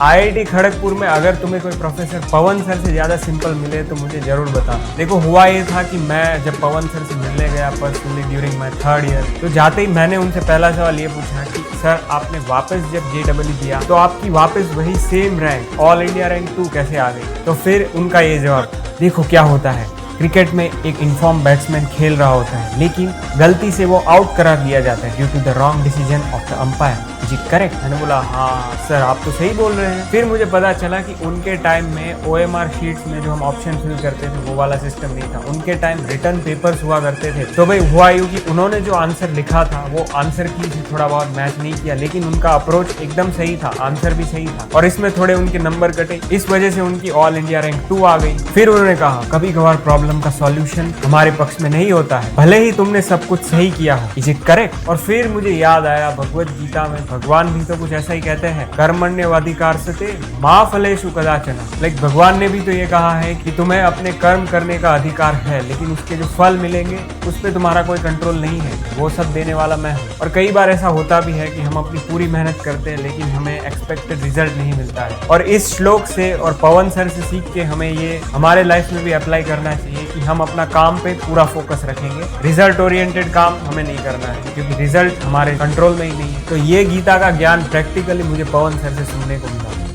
IIT Kharagpur में अगर तुम्हें कोई प्रोफेसर पवन सर से ज़्यादा सिंपल मिले तो मुझे ज़रूर बताना। देखो हुआ ये था कि मैं जब पवन सर से मिलने गया personally during my third year, तो जाते ही मैंने उनसे पहला सवाल ये पूछा कि सर आपने वापस जब जेडब्ल्यू दिया तो आपकी वापस वही same rank all India rank 2 कैसे आ गई? तो फिर उनका ये जवाब, देखो क्या होता है, क्रिकेट में एक इन्फॉर्म बैट्समैन खेल रहा होता है लेकिन गलती से वो आउट करा दिया जाता है due to the wrong decision of the umpire. जी करेक्ट? मैंने बोला हाँ सर आप तो सही बोल रहे हैं। फिर मुझे पता चला कि उनके टाइम में OMR शीट्स में जो हम ऑप्शन फिल करते थे वो वाला सिस्टम नहीं था, उनके टाइम रिटर्न पेपर्स हुआ करते थे। तो भाई हुआ यूँ कि उन्होंने जो आंसर लिखा था वो आंसर की से थोड़ा बहुत मैच नहीं किया, लेकिन उनका अप्रोच एकदम सही था, आंसर भी सही था और इसमें थोड़े उनके नंबर कटे, इस वजह से उनकी ऑल इंडिया रैंक 2 आ गई। फिर उन्होंने कहा कभी कभार प्रॉब्लम का सॉल्यूशन हमारे पक्ष में नहीं होता है, भले ही तुमने सब कुछ सही किया हो। Is it correct? और फिर मुझे याद आया भगवत गीता में भगवान भी तो कुछ ऐसा ही कहते हैं, कर्मण्यवाधिकारस्ते मा फलेषु कदाचन। लाइक भगवान ने भी तो ये कहा है कि तुम्हें अपने कर्म करने का अधिकार है, लेकिन उसके जो फल मिलेंगे उस पर तुम्हारा कोई कंट्रोल नहीं है, वो सब देने वाला मैं हूँ। और कई बार ऐसा होता भी है कि हम अपनी पूरी मेहनत करते हैं लेकिन हमें एक्सपेक्टेड रिजल्ट नहीं मिलता है। और इस श्लोक से और पवन सर से सीख के हमें ये हमारे लाइफ में भी अप्लाई करना चाहिए कि हम अपना काम पे पूरा फोकस रखेंगे, रिजल्ट ओरिएंटेड काम हमें नहीं करना है क्योंकि रिजल्ट हमारे कंट्रोल में ही नहीं है। तो ये गीता का ज्ञान प्रैक्टिकली मुझे पवन सर से सुनने को मिला।